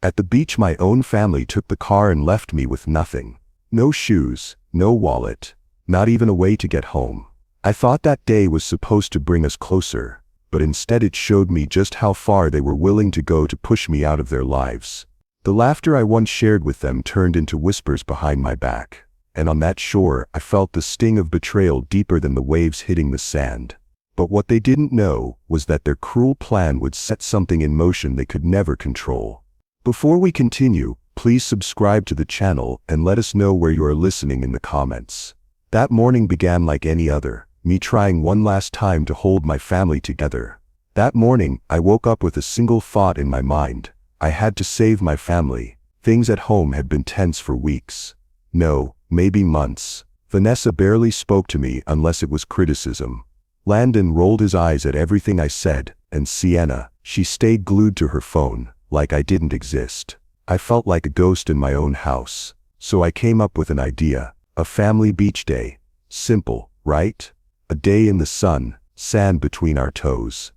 At the beach, my own family took the car and left me with nothing. No shoes, no wallet, not even a way to get home. I thought that day was supposed to bring us closer, but instead it showed me just how far they were willing to go to push me out of their lives. The laughter I once shared with them turned into whispers behind my back, and on that shore I felt the sting of betrayal deeper than the waves hitting the sand. But what they didn't know was that their cruel plan would set something in motion they could never control. Before we continue, please subscribe to the channel and let us know where you are listening in the comments. That morning began like any other, me trying one last time to hold my family together. That morning, I woke up with a single thought in my mind. I had to save my family. Things at home had been tense for weeks. No, maybe months. Vanessa barely spoke to me unless it was criticism. Landon rolled his eyes at everything I said, and Sienna, she stayed glued to her phone, like I didn't exist. I felt like a ghost in my own house. So I came up with an idea. A family beach day. Simple, right? A day in the sun, sand between our toes.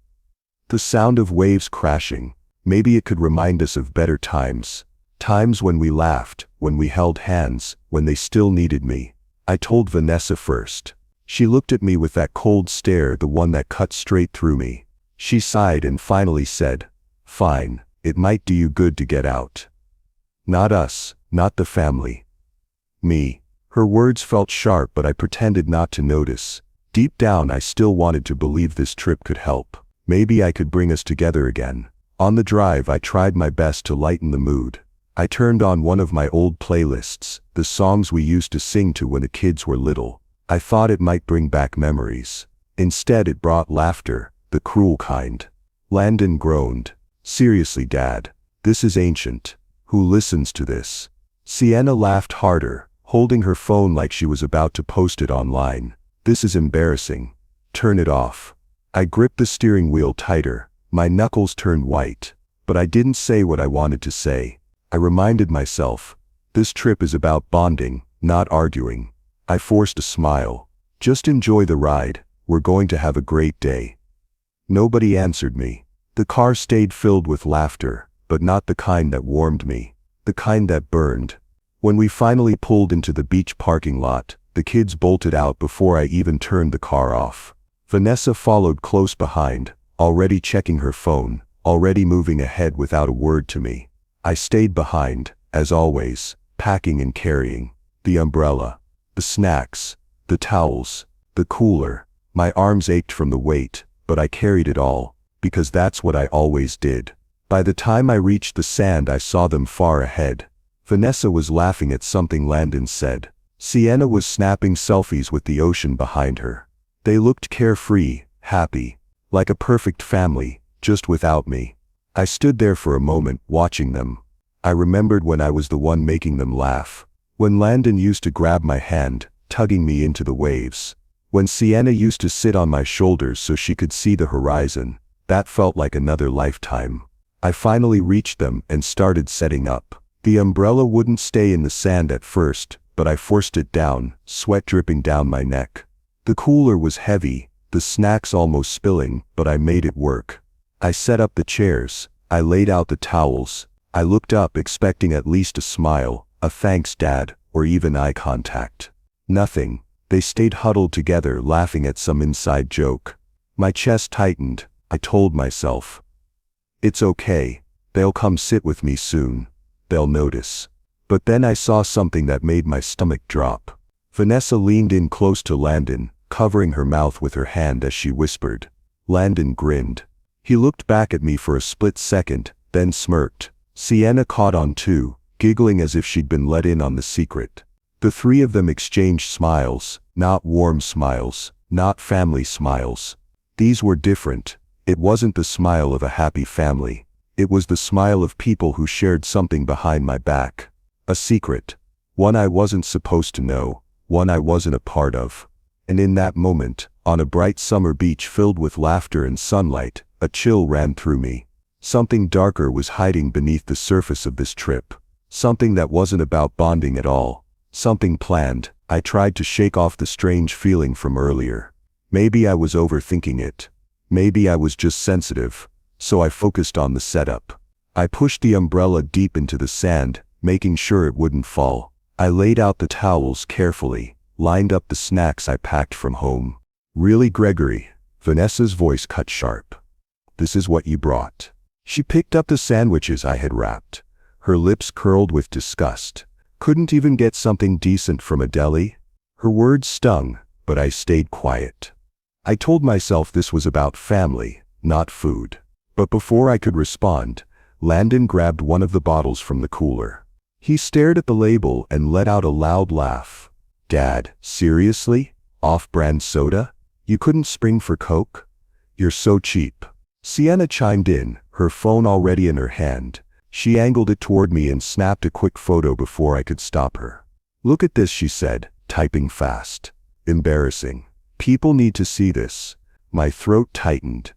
The sound of waves crashing. Maybe it could remind us of better times. Times when we laughed, when we held hands, when they still needed me. I told Vanessa first. She looked at me with that cold stare, the one that cut straight through me. She sighed and finally said, "Fine, it might do you good to get out." Not us, not the family. Me. Her words felt sharp, but I pretended not to notice. Deep down I still wanted to believe this trip could help. Maybe I could bring us together again. On the drive I tried my best to lighten the mood. I turned on one of my old playlists, the songs we used to sing to when the kids were little. I thought it might bring back memories. Instead it brought laughter, the cruel kind. Landon groaned. "Seriously, Dad, this is ancient. Who listens to this?" Sienna laughed harder, holding her phone like she was about to post it online. "This is embarrassing. Turn it off." I gripped the steering wheel tighter. My knuckles turned white, but I didn't say what I wanted to say. I reminded myself, this trip is about bonding, not arguing. I forced a smile. "Just enjoy the ride. We're going to have a great day." Nobody answered me. The car stayed filled with laughter, but not the kind that warmed me. The kind that burned. When we finally pulled into the beach parking lot, the kids bolted out before I even turned the car off. Vanessa followed close behind, already checking her phone, already moving ahead without a word to me. I stayed behind, as always, packing and carrying. The umbrella, the snacks, the towels, the cooler. My arms ached from the weight, but I carried it all, because that's what I always did. By the time I reached the sand I saw them far ahead. Vanessa was laughing at something Landon said. Sienna was snapping selfies with the ocean behind her. They looked carefree, happy, like a perfect family, just without me. I stood there for a moment, watching them. I remembered when I was the one making them laugh. When Landon used to grab my hand, tugging me into the waves. When Sienna used to sit on my shoulders so she could see the horizon. That felt like another lifetime. I finally reached them and started setting up. The umbrella wouldn't stay in the sand at first, but I forced it down, sweat dripping down my neck. The cooler was heavy, the snacks almost spilling, but I made it work. I set up the chairs, I laid out the towels. I looked up expecting at least a smile, a "thanks, Dad," or even eye contact. Nothing. They stayed huddled together laughing at some inside joke. My chest tightened. I told myself, "It's okay. They'll come sit with me soon. They'll notice." But then I saw something that made my stomach drop. Vanessa leaned in close to Landon, covering her mouth with her hand as she whispered. Landon grinned. He looked back at me for a split second, then smirked. Sienna caught on too, giggling as if she'd been let in on the secret. The three of them exchanged smiles, not warm smiles, not family smiles. These were different. It wasn't the smile of a happy family. It was the smile of people who shared something behind my back. A secret. One I wasn't supposed to know, one I wasn't a part of. And in that moment, on a bright summer beach filled with laughter and sunlight, a chill ran through me. Something darker was hiding beneath the surface of this trip. Something that wasn't about bonding at all. Something planned. I tried to shake off the strange feeling from earlier. Maybe I was overthinking it. Maybe I was just sensitive. So I focused on the setup. I pushed the umbrella deep into the sand, making sure it wouldn't fall. I laid out the towels carefully, lined up the snacks I packed from home. "Really, Gregory?" Vanessa's voice cut sharp. "This is what you brought?" She picked up the sandwiches I had wrapped. Her lips curled with disgust. "Couldn't even get something decent from a deli?" Her words stung, but I stayed quiet. I told myself this was about family, not food. But before I could respond, Landon grabbed one of the bottles from the cooler. He stared at the label and let out a loud laugh. "Dad, seriously? Off-brand soda? You couldn't spring for Coke? You're so cheap." Sienna chimed in, her phone already in her hand. She angled it toward me and snapped a quick photo before I could stop her. "Look at this," she said, typing fast. "Embarrassing. People need to see this." My throat tightened.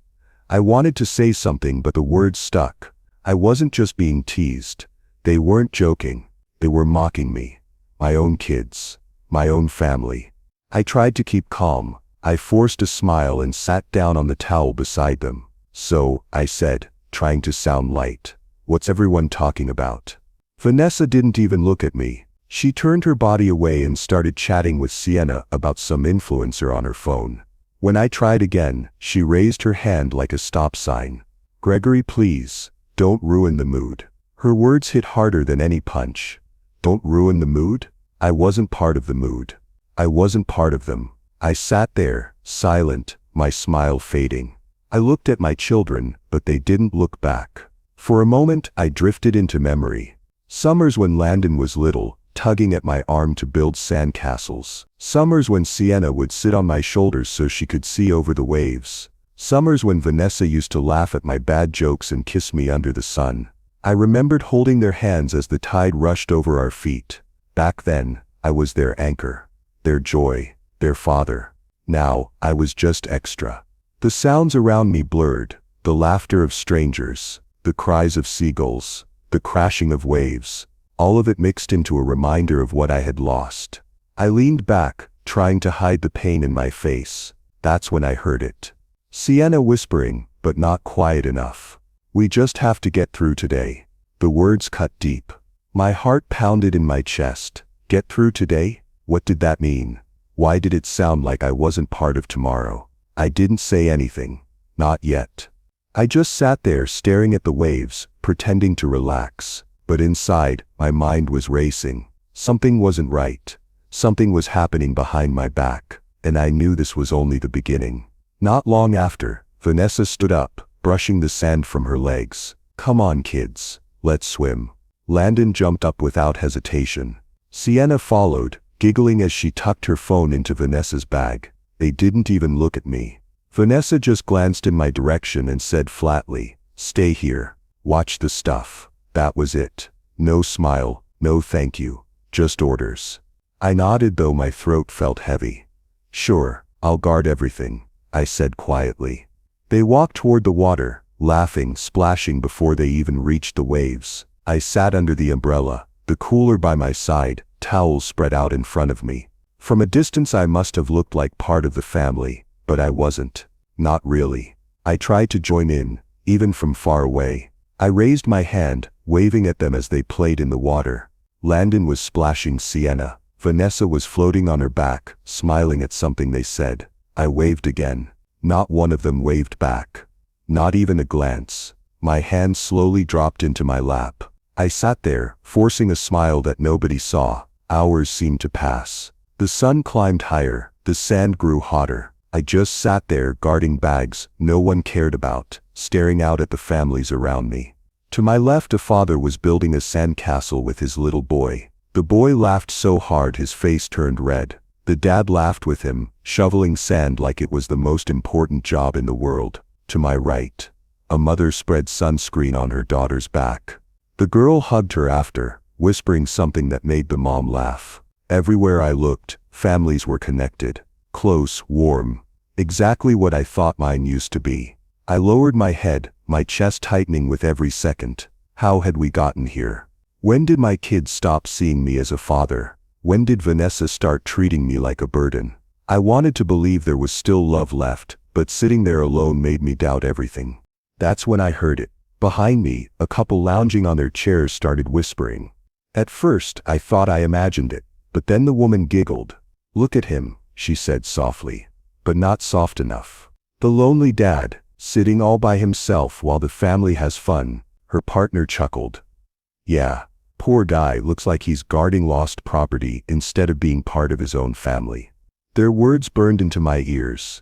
I wanted to say something, but the words stuck. I wasn't just being teased. They weren't joking. They were mocking me. My own kids. My own family. I tried to keep calm. I forced a smile and sat down on the towel beside them. "So," I said, trying to sound light, "what's everyone talking about?" Vanessa didn't even look at me. She turned her body away and started chatting with Sienna about some influencer on her phone. When I tried again, she raised her hand like a stop sign. "Gregory, please, don't ruin the mood." Her words hit harder than any punch. Don't ruin the mood? I wasn't part of the mood. I wasn't part of them. I sat there, silent, my smile fading. I looked at my children, but they didn't look back. For a moment, I drifted into memory. Summers when Landon was little, tugging at my arm to build sandcastles. Summers when Sienna would sit on my shoulders so she could see over the waves. Summers when Vanessa used to laugh at my bad jokes and kiss me under the sun. I remembered holding their hands as the tide rushed over our feet. Back then, I was their anchor, their joy, their father. Now, I was just extra. The sounds around me blurred, the laughter of strangers, the cries of seagulls, the crashing of waves. All of it mixed into a reminder of what I had lost. I leaned back, trying to hide the pain in my face. That's when I heard it. Sienna whispering, but not quiet enough. "We just have to get through today." The words cut deep. My heart pounded in my chest. Get through today? What did that mean? Why did it sound like I wasn't part of tomorrow? I didn't say anything. Not yet. I just sat there staring at the waves, pretending to relax. But inside, my mind was racing. Something wasn't right. Something was happening behind my back, and I knew this was only the beginning. Not long after, Vanessa stood up, brushing the sand from her legs. "Come on, kids. Let's swim." Landon jumped up without hesitation. Sienna followed, giggling as she tucked her phone into Vanessa's bag. They didn't even look at me. Vanessa just glanced in my direction and said flatly, "Stay here. Watch the stuff." That was it. No smile, no thank you, just orders. I nodded, though my throat felt heavy. "Sure, I'll guard everything," I said quietly. They walked toward the water, laughing, splashing before they even reached the waves. I sat under the umbrella, the cooler by my side, towels spread out in front of me. From a distance I must have looked like part of the family, but I wasn't. Not really. I tried to join in, even from far away. I raised my hand, waving at them as they played in the water. Landon was splashing Sienna. Vanessa was floating on her back, smiling at something they said. I waved again. Not one of them waved back. Not even a glance. My hand slowly dropped into my lap. I sat there, forcing a smile that nobody saw. Hours seemed to pass. The sun climbed higher. The sand grew hotter. I just sat there guarding bags no one cared about, staring out at the families around me. To my left, a father was building a sandcastle with his little boy. The boy laughed so hard his face turned red. The dad laughed with him, shoveling sand like it was the most important job in the world. To my right, a mother spread sunscreen on her daughter's back. The girl hugged her after, whispering something that made the mom laugh. Everywhere I looked, families were connected. Close, warm. Exactly what I thought mine used to be. I lowered my head, my chest tightening with every second. How had we gotten here? When did my kids stop seeing me as a father? When did Vanessa start treating me like a burden? I wanted to believe there was still love left, but sitting there alone made me doubt everything. That's when I heard it. Behind me, a couple lounging on their chairs started whispering. At first, I thought I imagined it, but then the woman giggled. "Look at him," she said softly, but not soft enough. "The lonely dad, sitting all by himself while the family has fun," her partner chuckled. "Yeah, poor guy, looks like he's guarding lost property instead of being part of his own family." Their words burned into my ears.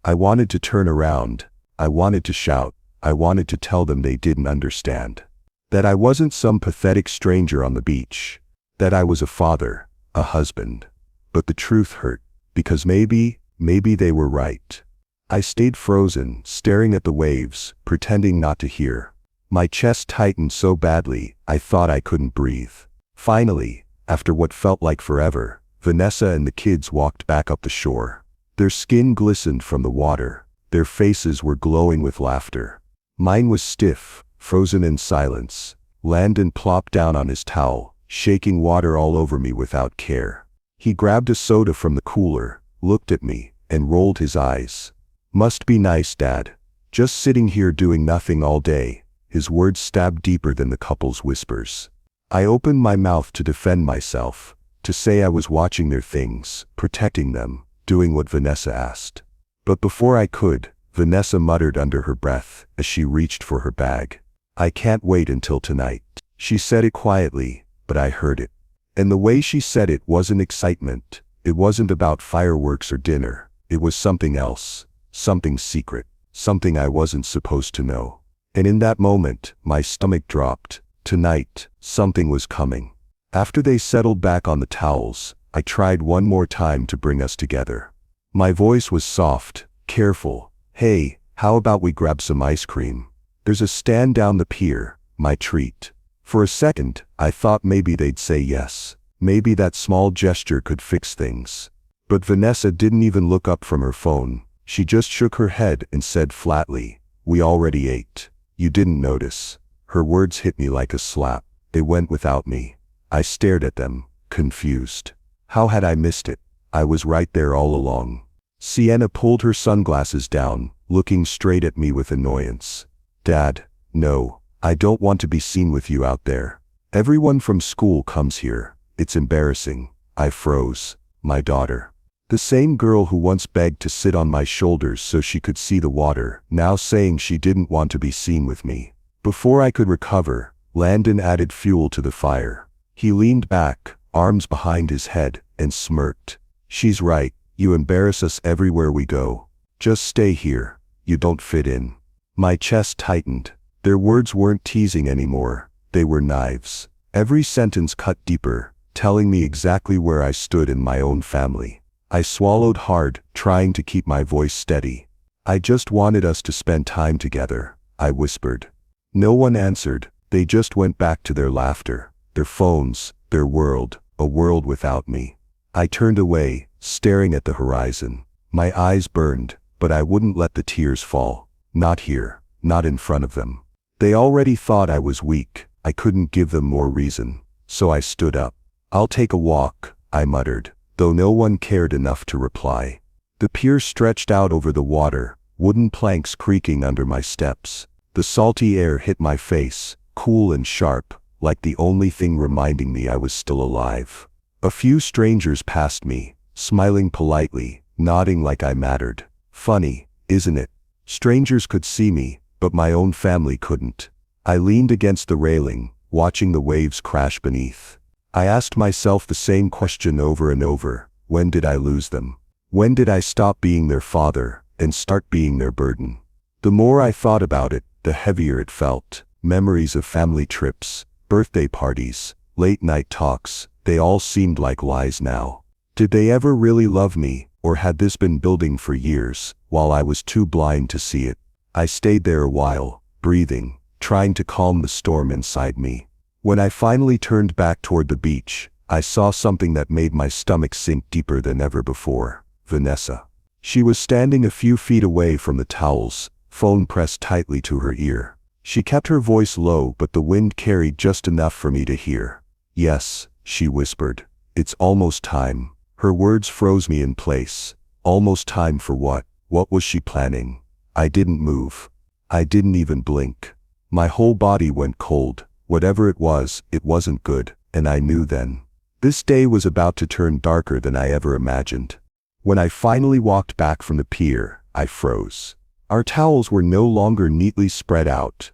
I wanted to turn around. I wanted to shout. I wanted to tell them they didn't understand. That I wasn't some pathetic stranger on the beach. That I was a father, a husband. But the truth hurt, because maybe they were right. I stayed frozen, staring at the waves, pretending not to hear. My chest tightened so badly, I thought I couldn't breathe. Finally, after what felt like forever, Vanessa and the kids walked back up the shore. Their skin glistened from the water. Their faces were glowing with laughter. Mine was stiff, frozen in silence. Landon plopped down on his towel, shaking water all over me without care. He grabbed a soda from the cooler, looked at me, and rolled his eyes. "Must be nice, Dad. Just sitting here doing nothing all day." His words stabbed deeper than the couple's whispers. I opened my mouth to defend myself, to say I was watching their things, protecting them, doing what Vanessa asked. But before I could, Vanessa muttered under her breath as she reached for her bag. "I can't wait until tonight." She said it quietly, but I heard it. And the way she said it wasn't excitement. It wasn't about fireworks or dinner. It was something else, something secret, something I wasn't supposed to know. And in that moment, my stomach dropped. Tonight, something was coming. After they settled back on the towels, I tried one more time to bring us together. My voice was soft, careful. "Hey, how about we grab some ice cream? There's a stand down the pier, my treat." For a second, I thought maybe they'd say yes. Maybe that small gesture could fix things. But Vanessa didn't even look up from her phone. She just shook her head and said flatly, "We already ate. You didn't notice." Her words hit me like a slap. They went without me. I stared at them, confused. How had I missed it? I was right there all along. Sienna pulled her sunglasses down, looking straight at me with annoyance. "Dad, no, I don't want to be seen with you out there. Everyone from school comes here. It's embarrassing." I froze. My daughter. The same girl who once begged to sit on my shoulders so she could see the water, now saying she didn't want to be seen with me. Before I could recover, Landon added fuel to the fire. He leaned back, arms behind his head, and smirked. "She's right. You embarrass us everywhere we go. Just stay here. You don't fit in." My chest tightened. Their words weren't teasing anymore. They were knives. Every sentence cut deeper, telling me exactly where I stood in my own family. I swallowed hard, trying to keep my voice steady. "I just wanted us to spend time together," I whispered. No one answered. They just went back to their laughter, their phones, their world, a world without me. I turned away, staring at the horizon. My eyes burned, but I wouldn't let the tears fall. Not here, not in front of them. They already thought I was weak. I couldn't give them more reason. So I stood up. "I'll take a walk," I muttered, though no one cared enough to reply. The pier stretched out over the water, wooden planks creaking under my steps. The salty air hit my face, cool and sharp, like the only thing reminding me I was still alive. A few strangers passed me, smiling politely, nodding like I mattered. Funny, isn't it? Strangers could see me, but my own family couldn't. I leaned against the railing, watching the waves crash beneath. I asked myself the same question over and over. When did I lose them? When did I stop being their father and start being their burden? The more I thought about it, the heavier it felt. Memories of family trips, birthday parties, late-night talks, they all seemed like lies now. Did they ever really love me, or had this been building for years, while I was too blind to see it? I stayed there a while, breathing, trying to calm the storm inside me. When I finally turned back toward the beach, I saw something that made my stomach sink deeper than ever before. Vanessa. She was standing a few feet away from the towels, phone pressed tightly to her ear. She kept her voice low, but the wind carried just enough for me to hear. "Yes," she whispered. "It's almost time." Her words froze me in place. Almost time for what? What was she planning? I didn't move. I didn't even blink. My whole body went cold. Whatever it wasn't good, and I knew then. This day was about to turn darker than I ever imagined. When I finally walked back from the pier, I froze. Our towels were no longer neatly spread out.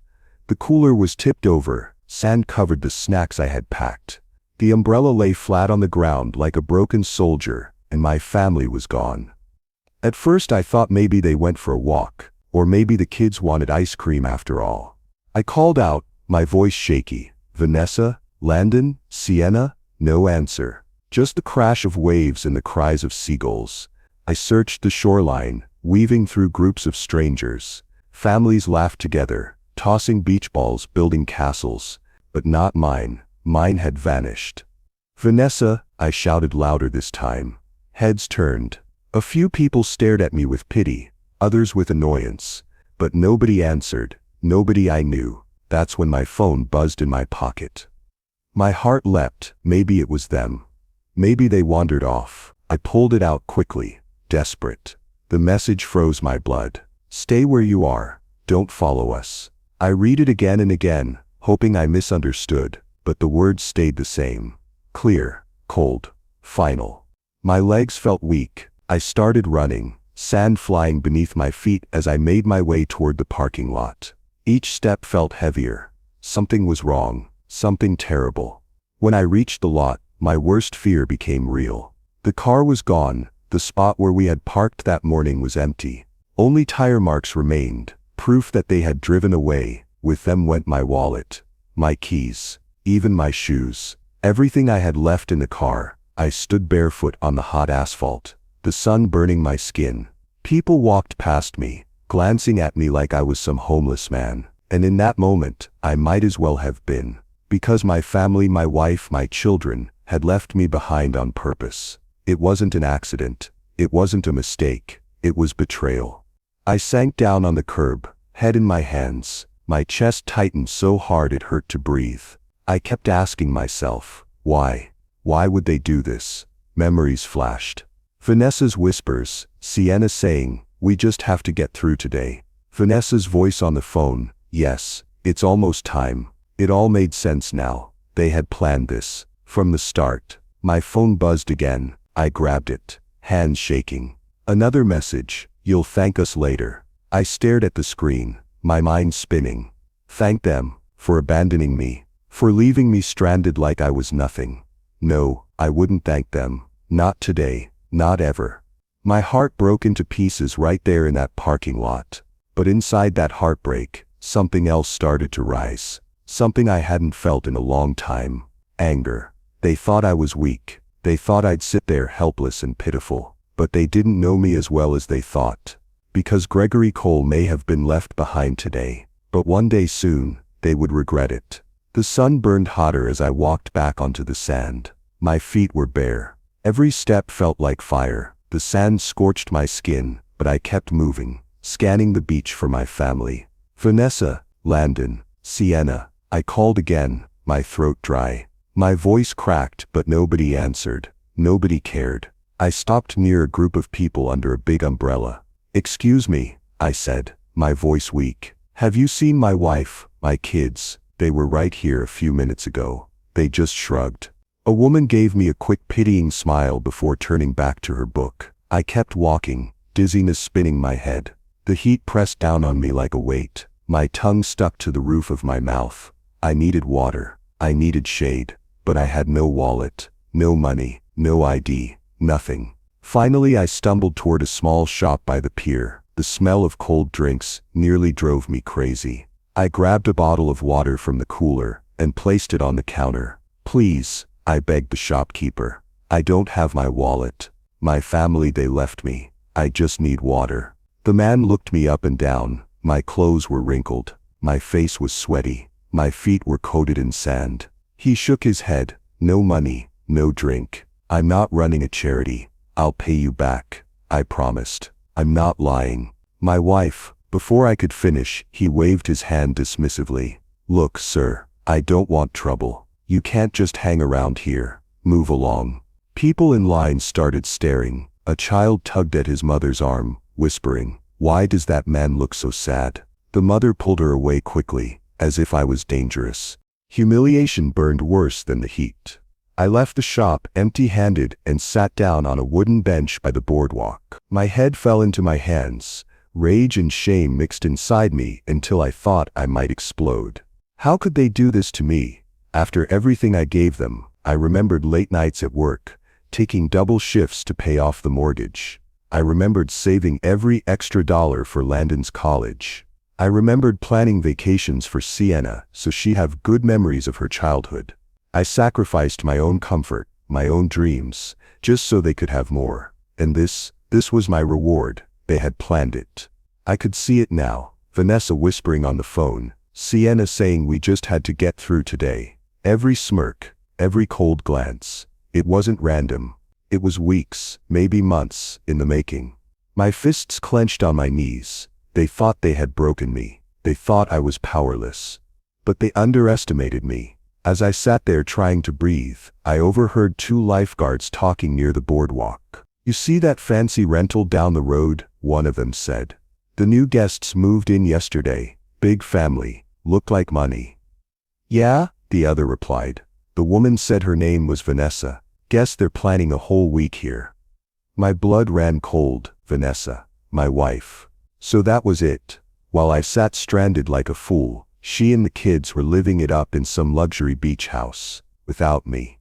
The cooler was tipped over, sand covered the snacks I had packed. The umbrella lay flat on the ground like a broken soldier, and my family was gone. At first I thought maybe they went for a walk, or maybe the kids wanted ice cream after all. I called out, my voice shaky, "Vanessa? Landon? Sienna?" No answer. Just the crash of waves and the cries of seagulls. I searched the shoreline, weaving through groups of strangers. Families laughed together, tossing beach balls, building castles. But not mine. Mine had vanished. "Vanessa," I shouted louder this time. Heads turned. A few people stared at me with pity, others with annoyance. But nobody answered, nobody I knew. That's when my phone buzzed in my pocket. My heart leapt. Maybe it was them. Maybe they wandered off. I pulled it out quickly, desperate. The message froze my blood. "Stay where you are. Don't follow us." I read it again and again, hoping I misunderstood, but the words stayed the same. Clear, cold, final. My legs felt weak. I started running, sand flying beneath my feet as I made my way toward the parking lot. Each step felt heavier. Something was wrong. Something terrible. When I reached the lot, my worst fear became real. The car was gone. The spot where we had parked that morning was empty. Only tire marks remained, proof that they had driven away. With them went my wallet, my keys, even my shoes. Everything I had left in the car. I stood barefoot on the hot asphalt, the sun burning my skin. People walked past me, glancing at me like I was some homeless man. And in that moment, I might as well have been. Because my family, my wife, my children, had left me behind on purpose. It wasn't an accident. It wasn't a mistake. It was betrayal. I sank down on the curb, head in my hands. My chest tightened so hard it hurt to breathe. I kept asking myself, why? Why would they do this? Memories flashed. Vanessa's whispers, Sienna saying, "We just have to get through today." Vanessa's voice on the phone, "Yes, it's almost time." It all made sense now. They had planned this. From the start. My phone buzzed again. I grabbed it, hands shaking. Another message, "You'll thank us later." I stared at the screen, my mind spinning. Thank them, for abandoning me, for leaving me stranded like I was nothing. No, I wouldn't thank them. Not today, not ever. My heart broke into pieces right there in that parking lot. But inside that heartbreak, something else started to rise. Something I hadn't felt in a long time. Anger. They thought I was weak. They thought I'd sit there helpless and pitiful. But they didn't know me as well as they thought. Because Gregory Cole may have been left behind today. But one day soon, they would regret it. The sun burned hotter as I walked back onto the sand. My feet were bare. Every step felt like fire. The sand scorched my skin, but I kept moving, scanning the beach for my family. "Vanessa, Landon, Sienna." I called again, my throat dry. My voice cracked, but nobody answered. Nobody cared. I stopped near a group of people under a big umbrella. "Excuse me," I said, my voice weak. "Have you seen my wife, my kids? They were right here a few minutes ago." They just shrugged. A woman gave me a quick pitying smile before turning back to her book. I kept walking, dizziness spinning my head. The heat pressed down on me like a weight. My tongue stuck to the roof of my mouth. I needed water. I needed shade. But I had no wallet, no money, no ID, nothing. Finally I stumbled toward a small shop by the pier. The smell of cold drinks nearly drove me crazy. I grabbed a bottle of water from the cooler and placed it on the counter. "Please," I begged the shopkeeper. "I don't have my wallet. My family, they left me. I just need water." The man looked me up and down. My clothes were wrinkled. My face was sweaty. My feet were coated in sand. He shook his head. "No money, no drink. I'm not running a charity. I'll pay you back. I promised. I'm not lying." My wife. Before I could finish, he waved his hand dismissively. "Look, sir, I don't want trouble. You can't just hang around here. Move along." People in line started staring. A child tugged at his mother's arm, whispering, "Why does that man look so sad?" The mother pulled her away quickly. as if I was dangerous. Humiliation burned worse than the heat. I left the shop empty-handed and sat down on a wooden bench by the boardwalk. My head fell into my hands. Rage and shame mixed inside me until I thought I might explode. How could they do this to me? After everything I gave them, I remembered late nights at work, taking double shifts to pay off the mortgage. I remembered saving every extra dollar for Landon's college. I remembered planning vacations for Sienna so she'd have good memories of her childhood. I sacrificed my own comfort, my own dreams, just so they could have more. And this was my reward. They had planned it. I could see it now. Vanessa whispering on the phone, Sienna saying we just had to get through today. Every smirk, every cold glance. It wasn't random. It was weeks, maybe months, in the making. My fists clenched on my knees. They thought they had broken me. They thought I was powerless. But they underestimated me. As I sat there trying to breathe, I overheard two lifeguards talking near the boardwalk. "You see that fancy rental down the road?" one of them said. "The new guests moved in yesterday. Big family. Looked like money." "Yeah," the other replied. The woman said her name was Vanessa. "Guess they're planning a whole week here." My blood ran cold. Vanessa, my wife. So that was it. While I sat stranded like a fool, she and the kids were living it up in some luxury beach house, without me.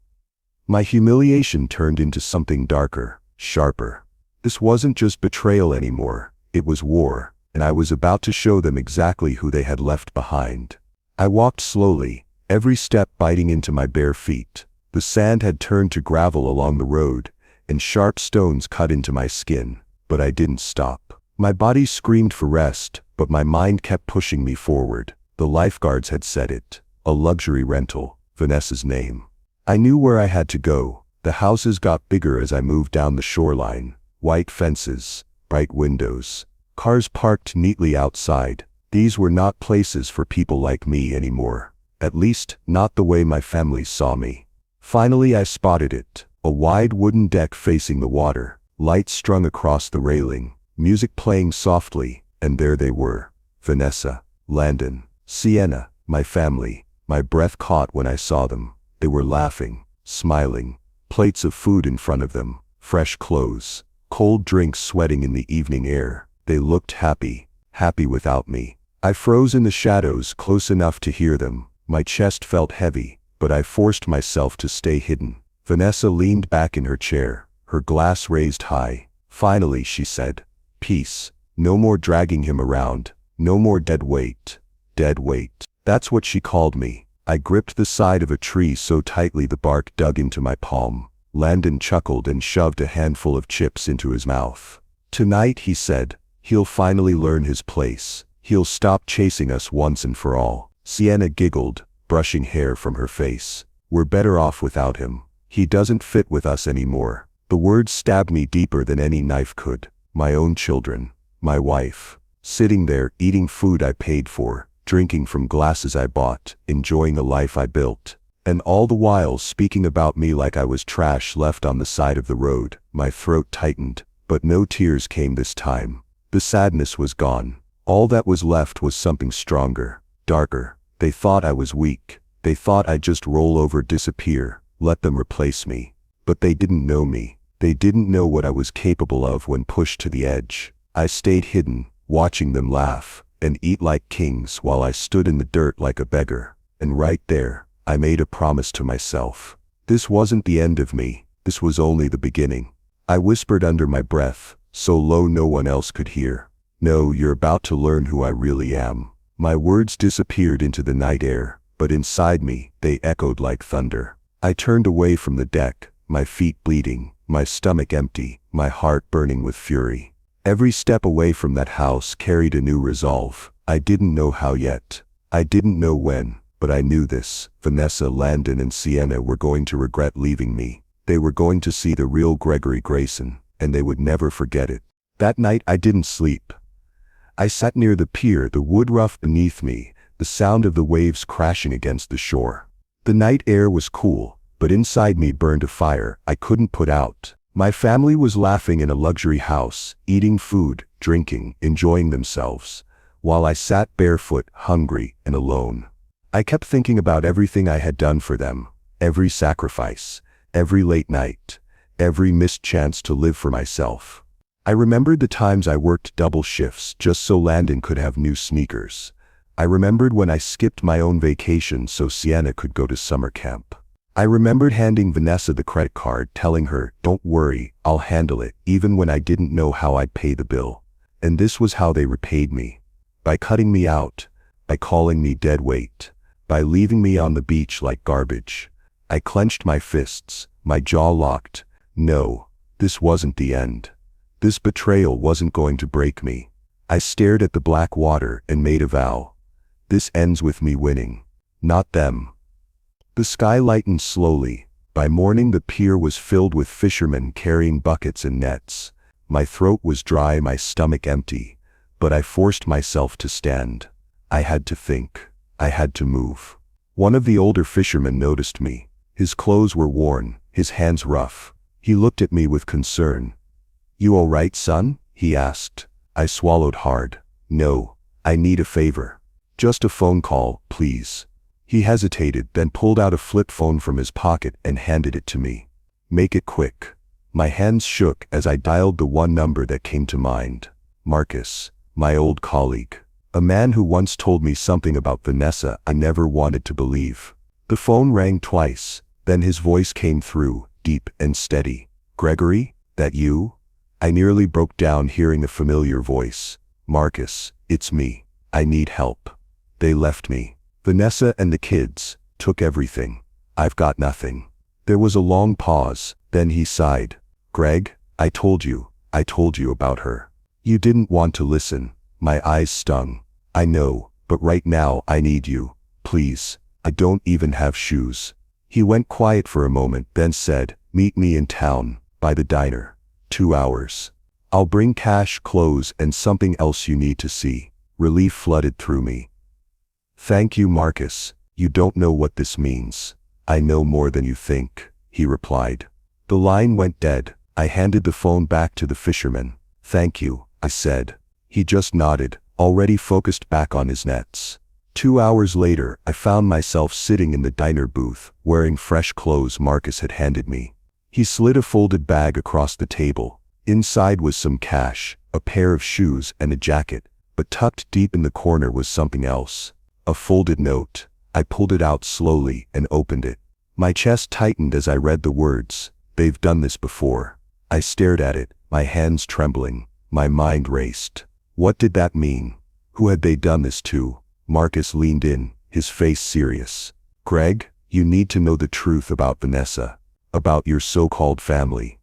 My humiliation turned into something darker, sharper. This wasn't just betrayal anymore, it was war, and I was about to show them exactly who they had left behind. I walked slowly, every step biting into my bare feet. The sand had turned to gravel along the road, and sharp stones cut into my skin, but I didn't stop. My body screamed for rest, but my mind kept pushing me forward. The lifeguards had said it. A luxury rental, Vanessa's name. I knew where I had to go. The houses got bigger as I moved down the shoreline. White fences, bright windows, cars parked neatly outside. These were not places for people like me anymore. At least, not the way my family saw me. Finally I spotted it. A wide wooden deck facing the water, lights strung across the railing, music playing softly, and there they were. Vanessa, Landon, Sienna, my family. My breath caught when I saw them. They were laughing, smiling, plates of food in front of them, fresh clothes, cold drinks sweating in the evening air. They looked happy, happy without me. I froze in the shadows close enough to hear them. My chest felt heavy, but I forced myself to stay hidden. Vanessa leaned back in her chair, her glass raised high. Finally she said, "Peace. No more dragging him around. No more dead weight." Dead weight. That's what she called me. I gripped the side of a tree so tightly the bark dug into my palm. Landon chuckled and shoved a handful of chips into his mouth. "Tonight," he said, "he'll finally learn his place. He'll stop chasing us once and for all." Sienna giggled, brushing hair from her face. "We're better off without him. He doesn't fit with us anymore." The words stabbed me deeper than any knife could. My own children, my wife, sitting there eating food I paid for, drinking from glasses I bought, enjoying a life I built, and all the while speaking about me like I was trash left on the side of the road. My throat tightened, but no tears came this time. The sadness was gone. All that was left was something stronger, darker. They thought I was weak. They thought I'd just roll over, disappear, let them replace me. But they didn't know me. They didn't know what I was capable of when pushed to the edge. I stayed hidden, watching them laugh and eat like kings while I stood in the dirt like a beggar. And right there, I made a promise to myself. This wasn't the end of me. This was only the beginning. I whispered under my breath, so low no one else could hear. "No, you're about to learn who I really am." My words disappeared into the night air, but inside me, they echoed like thunder. I turned away from the deck, my feet bleeding, my stomach empty, my heart burning with fury. Every step away from that house carried a new resolve. I didn't know how yet. I didn't know when, but I knew this. Vanessa, Landon, and Sienna were going to regret leaving me. They were going to see the real Gregory Grayson, and they would never forget it. That night I didn't sleep. I sat near the pier, the wood rough beneath me, the sound of the waves crashing against the shore. The night air was cool, but inside me burned a fire I couldn't put out. My family was laughing in a luxury house, eating food, drinking, enjoying themselves, while I sat barefoot, hungry, and alone. I kept thinking about everything I had done for them, every sacrifice, every late night, every missed chance to live for myself. I remembered the times I worked double shifts just so Landon could have new sneakers. I remembered when I skipped my own vacation so Sienna could go to summer camp. I remembered handing Vanessa the credit card, telling her, "Don't worry, I'll handle it," even when I didn't know how I'd pay the bill. And this was how they repaid me. By cutting me out, by calling me dead weight, by leaving me on the beach like garbage. I clenched my fists, my jaw locked. No, this wasn't the end. This betrayal wasn't going to break me. I stared at the black water and made a vow. This ends with me winning, not them. The sky lightened slowly. By morning the pier was filled with fishermen carrying buckets and nets. My throat was dry, my stomach empty, but I forced myself to stand. I had to think. I had to move. One of the older fishermen noticed me. His clothes were worn, his hands rough. He looked at me with concern. "You all right, son?" he asked. I swallowed hard. "No, I need a favor. Just a phone call, please." He hesitated, then pulled out a flip phone from his pocket and handed it to me. "Make it quick." My hands shook as I dialed the one number that came to mind. Marcus, my old colleague. A man who once told me something about Vanessa I never wanted to believe. The phone rang twice, then his voice came through, deep and steady. "Gregory, that you?" I nearly broke down hearing the familiar voice. "Marcus, it's me. I need help. They left me. Vanessa and the kids took everything. I've got nothing." There was a long pause, then he sighed. "Greg, I told you about her. You didn't want to listen." My eyes stung. "I know, but right now I need you. Please, I don't even have shoes." He went quiet for a moment, then said, "Meet me in town, by the diner. 2 hours. I'll bring cash, clothes, and something else you need to see." Relief flooded through me. "Thank you, Marcus. You don't know what this means." "I know more than you think," he replied. The line went dead. I handed the phone back to the fisherman. "Thank you," I said. He just nodded, already focused back on his nets. 2 hours later, I found myself sitting in the diner booth, wearing fresh clothes Marcus had handed me. He slid a folded bag across the table. Inside was some cash, a pair of shoes, and a jacket, but tucked deep in the corner was something else. A folded note. I pulled it out slowly and opened it. My chest tightened as I read the words. "They've done this before." I stared at it, my hands trembling. My mind raced. What did that mean? Who had they done this to? Marcus leaned in, his face serious. "Greg, you need to know the truth about Vanessa. About your so-called family."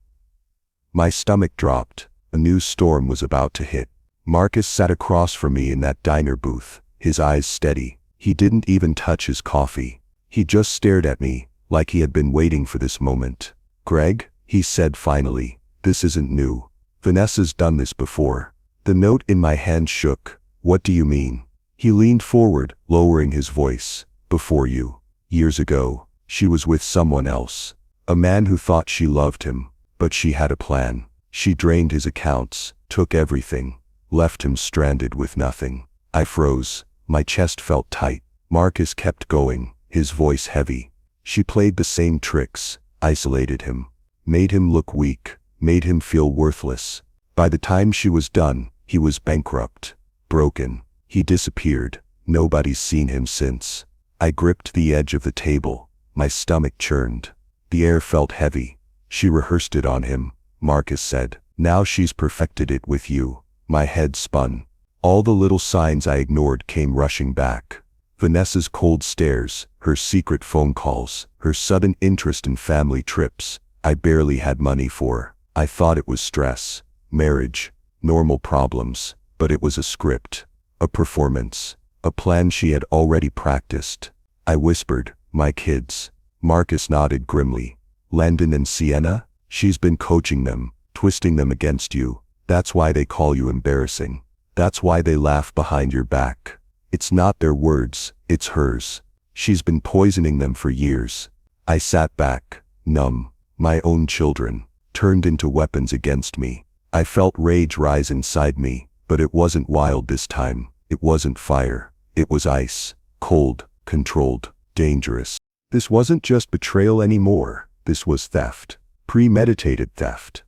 My stomach dropped. A new storm was about to hit. Marcus sat across from me in that diner booth, his eyes steady. He didn't even touch his coffee. He just stared at me, like he had been waiting for this moment. "Greg," he said finally, "this isn't new. Vanessa's done this before." The note in my hand shook. "What do you mean?" He leaned forward, lowering his voice. "Before you. Years ago, she was with someone else. A man who thought she loved him, but she had a plan. She drained his accounts, took everything, left him stranded with nothing." I froze. My chest felt tight. Marcus kept going, his voice heavy. "She played the same tricks, isolated him, made him look weak, made him feel worthless. By the time she was done, he was bankrupt, broken. He disappeared. Nobody's seen him since." I gripped the edge of the table. My stomach churned. The air felt heavy. "She rehearsed it on him," Marcus said. "Now she's perfected it with you." My head spun. All the little signs I ignored came rushing back. Vanessa's cold stares, her secret phone calls, her sudden interest in family trips I barely had money for. I thought it was stress, marriage, normal problems, but it was a script, a performance, a plan she had already practiced. I whispered, "My kids." Marcus nodded grimly. "Landon and Sienna? She's been coaching them, twisting them against you. That's why they call you embarrassing. That's why they laugh behind your back. It's not their words, it's hers. She's been poisoning them for years." I sat back, numb. My own children, turned into weapons against me. I felt rage rise inside me, but it wasn't wild this time. It wasn't fire. It was ice. Cold, controlled, dangerous. This wasn't just betrayal anymore. This was theft. Premeditated theft.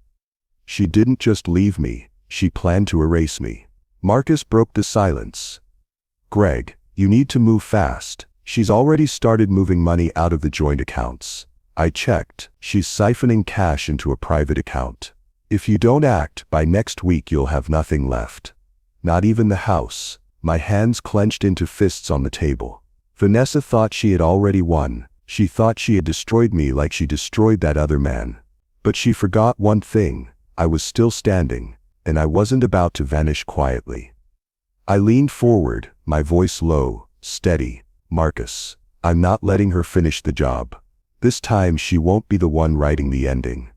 She didn't just leave me. She planned to erase me. Marcus broke the silence. Greg, you need to move fast. She's already started moving money out of the joint accounts. I checked. She's siphoning cash into a private account. If you don't act, by next week you'll have nothing left. Not even the house. My hands clenched into fists on the table. Vanessa thought she had already won. She thought she had destroyed me like she destroyed that other man. But she forgot one thing. I was still standing, and I wasn't about to vanish quietly. I leaned forward, my voice low, steady. Marcus, I'm not letting her finish the job. This time she won't be the one writing the ending.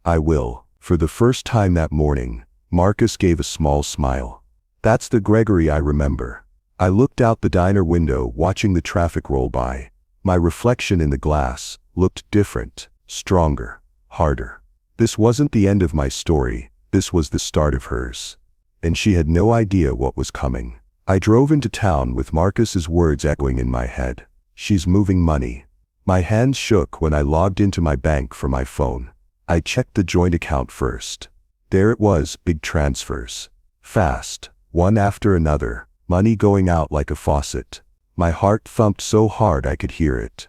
I will. For the first time that morning, Marcus gave a small smile. That's the Gregory I remember. I looked out the diner window, watching the traffic roll by. My reflection in the glass looked different, stronger, harder. This wasn't the end of my story. This was the start of hers. And she had no idea what was coming. I drove into town with Marcus's words echoing in my head. She's moving money. My hands shook when I logged into my bank from my phone. I checked the joint account first. There it was, big transfers. Fast, one after another, money going out like a faucet. My heart thumped so hard I could hear it.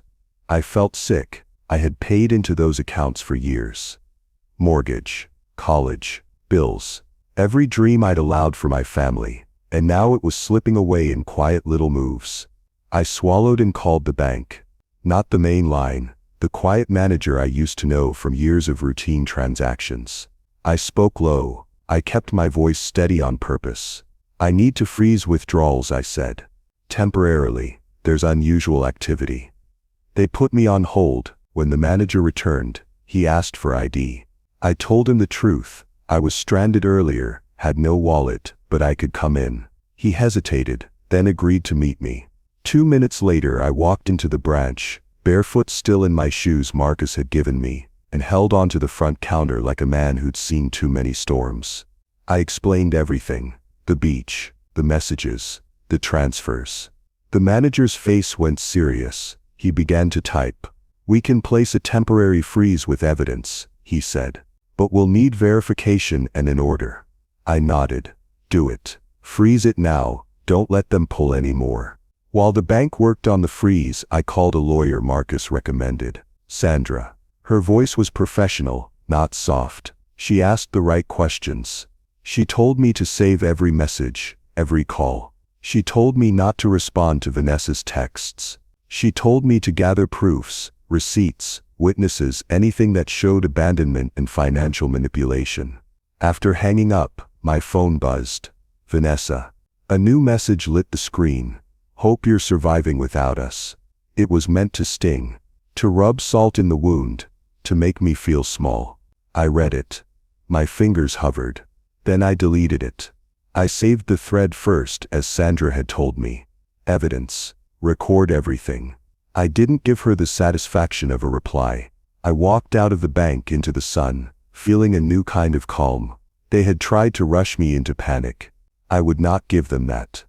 I felt sick. I had paid into those accounts for years. Mortgage, college, bills, every dream I'd allowed for my family. And now it was slipping away in quiet little moves. I swallowed and called the bank. Not the main line, the quiet manager I used to know from years of routine transactions. I spoke low. I kept my voice steady on purpose. I need to freeze withdrawals, I said. Temporarily, there's unusual activity. They put me on hold. When the manager returned, he asked for ID. I told him the truth. I was stranded earlier, had no wallet, but I could come in. He hesitated, then agreed to meet me. 2 minutes later I walked into the branch, barefoot still in my shoes Marcus had given me, and held onto the front counter like a man who'd seen too many storms. I explained everything. The beach, the messages, the transfers. The manager's face went serious. He began to type. We can place a temporary freeze with evidence, he said. But we'll need verification and an order. I nodded. Do it. Freeze it now. Don't let them pull any more. While the bank worked on the freeze, I called a lawyer Marcus recommended. Sandra. Her voice was professional, not soft. She asked the right questions. She told me to save every message, every call. She told me not to respond to Vanessa's texts. She told me to gather proofs, receipts, witnesses, anything that showed abandonment and financial manipulation. After hanging up, my phone buzzed. Vanessa. A new message lit the screen. Hope you're surviving without us. It was meant to sting, to rub salt in the wound, to make me feel small. I read it. My fingers hovered. Then I deleted it. I saved the thread first, as Sandra had told me. Evidence. Record everything. I didn't give her the satisfaction of a reply. I walked out of the bank into the sun, feeling a new kind of calm. They had tried to rush me into panic. I would not give them that.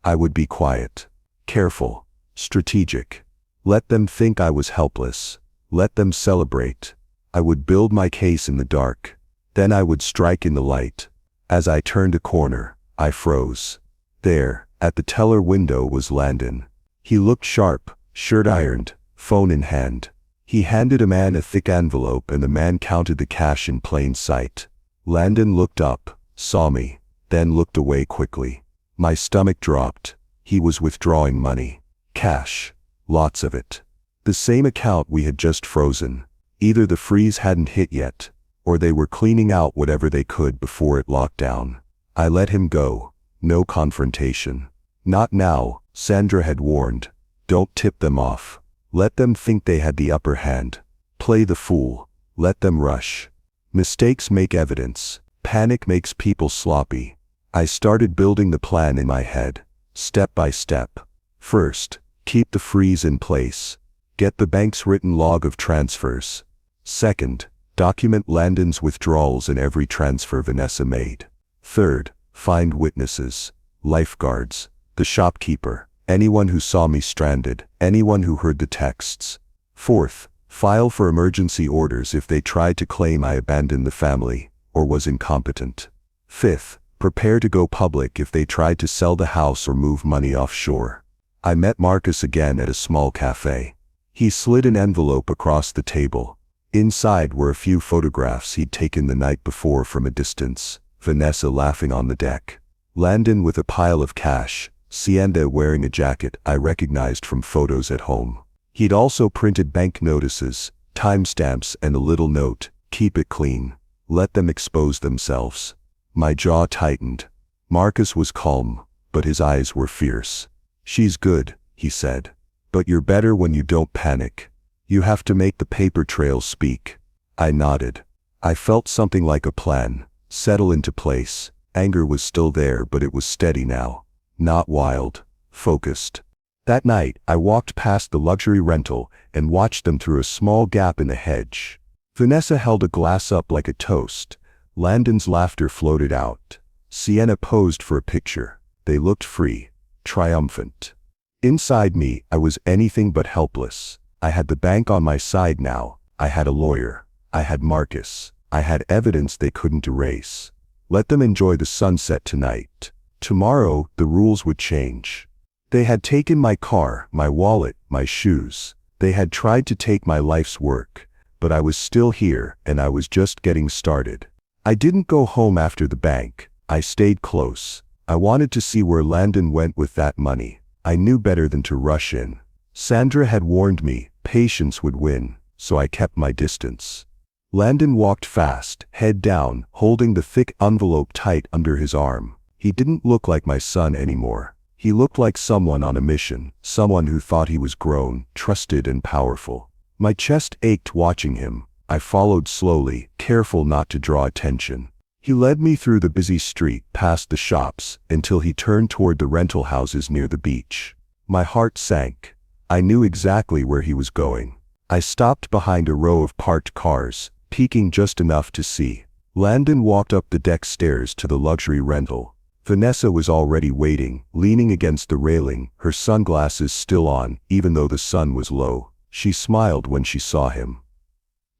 I would be quiet, careful, strategic. Let them think I was helpless. Let them celebrate. I would build my case in the dark. Then I would strike in the light. As I turned a corner, I froze. There, at the teller window, was Landon. He looked sharp, shirt ironed, phone in hand. He handed a man a thick envelope and the man counted the cash in plain sight. Landon looked up, saw me, then looked away quickly. My stomach dropped. He was withdrawing money. Cash. Lots of it. The same account we had just frozen. Either the freeze hadn't hit yet, or they were cleaning out whatever they could before it locked down. I let him go. No confrontation. Not now, Sandra had warned. Don't tip them off. Let them think they had the upper hand. Play the fool. Let them rush. Mistakes make evidence. Panic makes people sloppy. I started building the plan in my head, step by step. First, keep the freeze in place. Get the bank's written log of transfers. Second, document Landon's withdrawals in every transfer Vanessa made. Third, find witnesses. lifeguards, the shopkeeper, anyone who saw me stranded, anyone who heard the texts. Fourth, file for emergency orders if they tried to claim I abandoned the family or was incompetent. Fifth, prepare to go public if they tried to sell the house or move money offshore. I met Marcus again at a small cafe. He slid an envelope across the table. Inside were a few photographs he'd taken the night before from a distance. Vanessa laughing on the deck. Landon with a pile of cash. Sienda wearing a jacket I recognized from photos at home. He'd also printed bank notices, timestamps, and a little note, "Keep it clean. Let them expose themselves." My jaw tightened. Marcus was calm, but his eyes were fierce. "She's good," he said. "But you're better when you don't panic. You have to make the paper trail speak." I nodded. I felt something like a plan settle into place. Anger was still there, but it was steady now. Not wild, focused. That night, I walked past the luxury rental and watched them through a small gap in the hedge. Vanessa held a glass up like a toast. Landon's laughter floated out. Sienna posed for a picture. They looked free, triumphant. Inside me, I was anything but helpless. I had the bank on my side now. I had a lawyer. I had Marcus. I had evidence they couldn't erase. Let them enjoy the sunset tonight. Tomorrow, the rules would change. They had taken my car, my wallet, my shoes. They had tried to take my life's work, but I was still here, and I was just getting started. I didn't go home after the bank. I stayed close. I wanted to see where Landon went with that money. I knew better than to rush in. Sandra had warned me, patience would win, so I kept my distance. Landon walked fast, head down, holding the thick envelope tight under his arm. He didn't look like my son anymore. He looked like someone on a mission, someone who thought he was grown, trusted, and powerful. My chest ached watching him. I followed slowly, careful not to draw attention. He led me through the busy street, past the shops, until he turned toward the rental houses near the beach. My heart sank. I knew exactly where he was going. I stopped behind a row of parked cars, peeking just enough to see. Landon walked up the deck stairs to the luxury rental. Vanessa was already waiting, leaning against the railing, her sunglasses still on, even though the sun was low. She smiled when she saw him.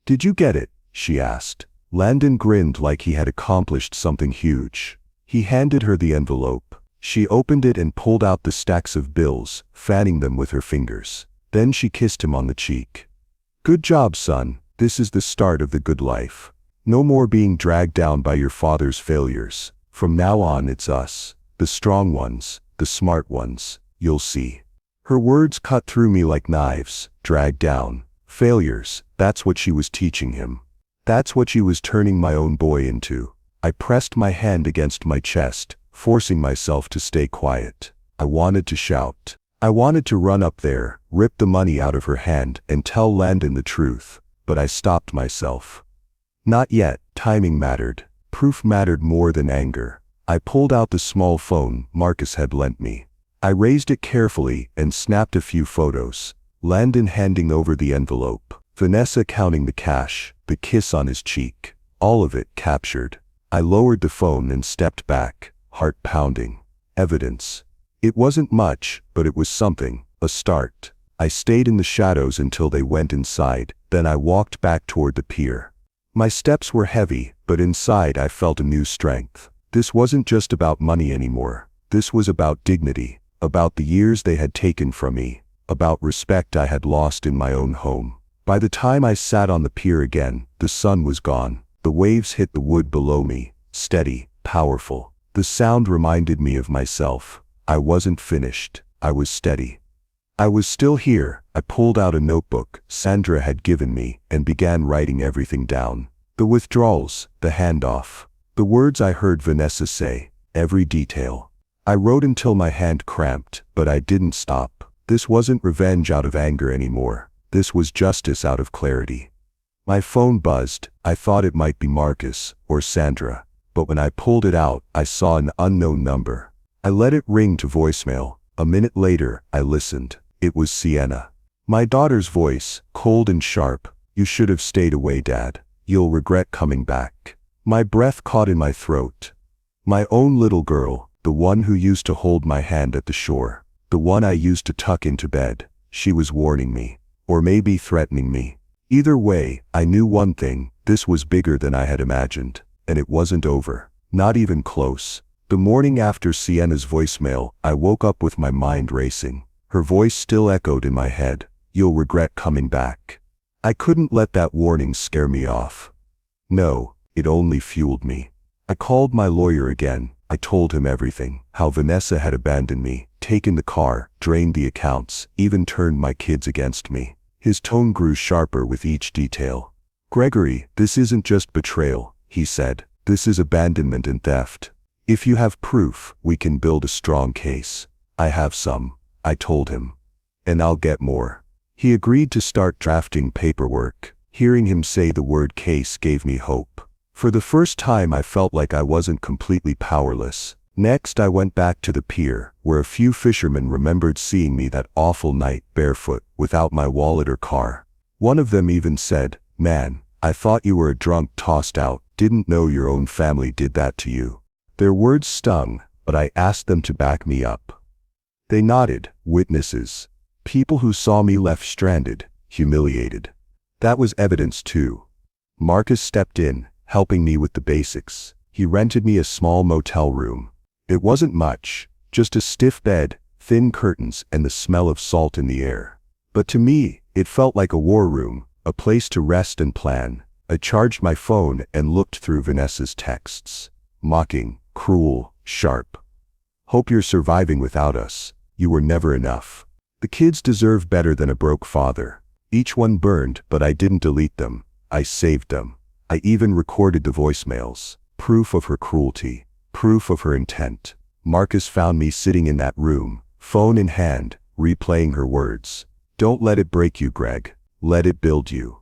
"Did you get it?" she asked. Landon grinned like he had accomplished something huge. He handed her the envelope. She opened it and pulled out the stacks of bills, fanning them with her fingers. Then she kissed him on the cheek. "Good job, son. This is the start of the good life. No more being dragged down by your father's failures. From now on it's us, the strong ones, the smart ones, you'll see." Her words cut through me like knives. Dragged down. Failures, that's what she was teaching him. That's what she was turning my own boy into. I pressed my hand against my chest, forcing myself to stay quiet. I wanted to shout. I wanted to run up there, rip the money out of her hand, and tell Landon the truth, but I stopped myself. Not yet. Timing mattered. Proof mattered more than anger. I pulled out the small phone Marcus had lent me. I raised it carefully and snapped a few photos. Landon handing over the envelope. Vanessa counting the cash, the kiss on his cheek. All of it captured. I lowered the phone and stepped back, heart pounding. Evidence. It wasn't much, but it was something, a start. I stayed in the shadows until they went inside, then I walked back toward the pier. My steps were heavy, but inside I felt a new strength. This wasn't just about money anymore. This was about dignity, about the years they had taken from me, about respect I had lost in my own home. By the time I sat on the pier again, the sun was gone. The waves hit the wood below me, steady, powerful. The sound reminded me of myself. I wasn't finished. I was steady. I was still here. I pulled out a notebook Sandra had given me and began writing everything down. The withdrawals, the handoff, the words I heard Vanessa say, every detail. I wrote until my hand cramped, but I didn't stop. This wasn't revenge out of anger anymore. This was justice out of clarity. My phone buzzed. I thought it might be Marcus or Sandra, but when I pulled it out, I saw an unknown number. I let it ring to voicemail. A minute later, I listened. It was Sienna. My daughter's voice, cold and sharp. "You should have stayed away, Dad. You'll regret coming back." My breath caught in my throat. My own little girl, the one who used to hold my hand at the shore, the one I used to tuck into bed. She was warning me, or maybe threatening me. Either way, I knew one thing: this was bigger than I had imagined, and it wasn't over. Not even close. The morning after Sienna's voicemail, I woke up with my mind racing. Her voice still echoed in my head. "You'll regret coming back." I couldn't let that warning scare me off. No, it only fueled me. I called my lawyer again. I told him everything. How Vanessa had abandoned me, taken the car, drained the accounts, even turned my kids against me. His tone grew sharper with each detail. "Gregory, this isn't just betrayal," he said. "This is abandonment and theft. If you have proof, we can build a strong case." "I have some," I told him. "And I'll get more." He agreed to start drafting paperwork. Hearing him say the word case gave me hope. For the first time I felt like I wasn't completely powerless. Next I went back to the pier, where a few fishermen remembered seeing me that awful night barefoot, without my wallet or car. One of them even said, "Man, I thought you were a drunk tossed out, didn't know your own family did that to you." Their words stung, but I asked them to back me up. They nodded. Witnesses. People who saw me left stranded, humiliated. That was evidence too. Marcus stepped in, helping me with the basics. He rented me a small motel room. It wasn't much, just a stiff bed, thin curtains, and the smell of salt in the air. But to me, it felt like a war room, a place to rest and plan. I charged my phone and looked through Vanessa's texts. Mocking, cruel, sharp. "Hope you're surviving without us. You were never enough. The kids deserve better than a broke father." Each one burned, but I didn't delete them. I saved them. I even recorded the voicemails. Proof of her cruelty. Proof of her intent. Marcus found me sitting in that room, phone in hand, replaying her words. "Don't let it break you, Greg. Let it build you."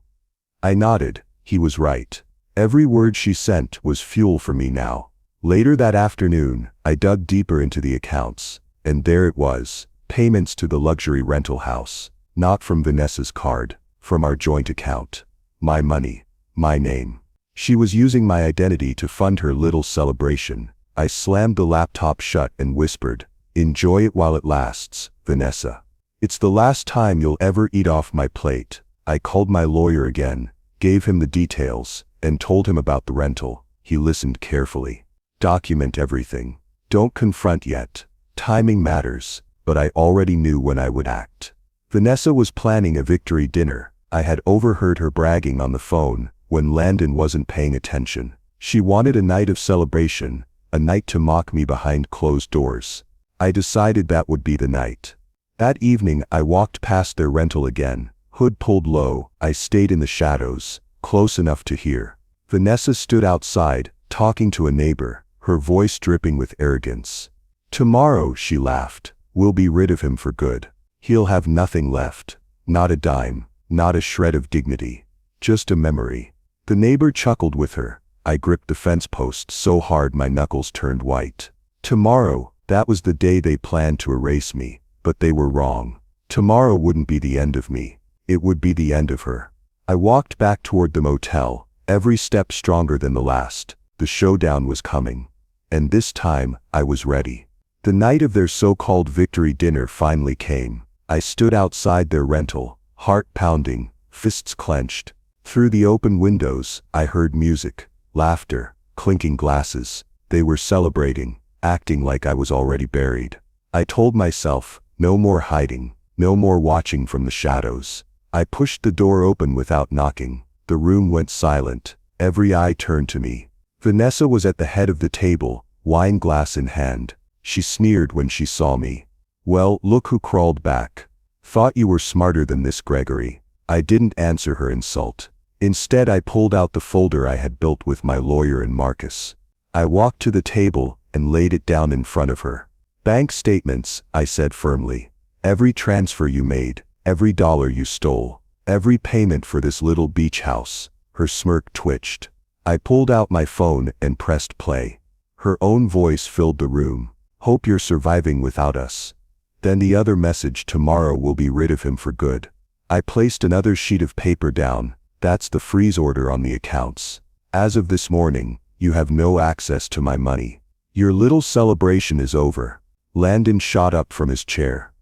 I nodded. He was right. Every word she sent was fuel for me now. Later that afternoon, I dug deeper into the accounts, and there it was, payments to the luxury rental house. Not from Vanessa's card, from our joint account. My money, my name. She was using my identity to fund her little celebration. I slammed the laptop shut and whispered, "Enjoy it while it lasts, Vanessa. It's the last time you'll ever eat off my plate." I called my lawyer again, gave him the details, and told him about the rental. He listened carefully. "Document everything. Don't confront yet. Timing matters," but I already knew when I would act. Vanessa was planning a victory dinner. I had overheard her bragging on the phone when Landon wasn't paying attention. She wanted a night of celebration, a night to mock me behind closed doors. I decided that would be the night. That evening I walked past their rental again, hood pulled low. I stayed in the shadows, close enough to hear. Vanessa stood outside, talking to a neighbor, her voice dripping with arrogance. "Tomorrow," she laughed, "we'll be rid of him for good. He'll have nothing left. Not a dime, not a shred of dignity. Just a memory." The neighbor chuckled with her. I gripped the fence post so hard my knuckles turned white. Tomorrow, that was the day they planned to erase me, but they were wrong. Tomorrow wouldn't be the end of me. It would be the end of her. I walked back toward the motel, every step stronger than the last. The showdown was coming. And this time, I was ready. The night of their so-called victory dinner finally came. I stood outside their rental, heart pounding, fists clenched. Through the open windows, I heard music, laughter, clinking glasses. They were celebrating, acting like I was already buried. I told myself, no more hiding, no more watching from the shadows. I pushed the door open without knocking. The room went silent. Every eye turned to me. Vanessa was at the head of the table, wine glass in hand. She sneered when she saw me. "Well, look who crawled back. Thought you were smarter than this, Gregory." I didn't answer her insult. Instead, I pulled out the folder I had built with my lawyer and Marcus. I walked to the table and laid it down in front of her. "Bank statements," I said firmly. "Every transfer you made, every dollar you stole, every payment for this little beach house." Her smirk twitched. I pulled out my phone and pressed play. Her own voice filled the room. "Hope you're surviving without us." Then the other message, "Tomorrow we'll be rid of him for good." I placed another sheet of paper down. "That's the freeze order on the accounts. As of this morning, you have no access to my money. Your little celebration is over. Landon shot up from his chair.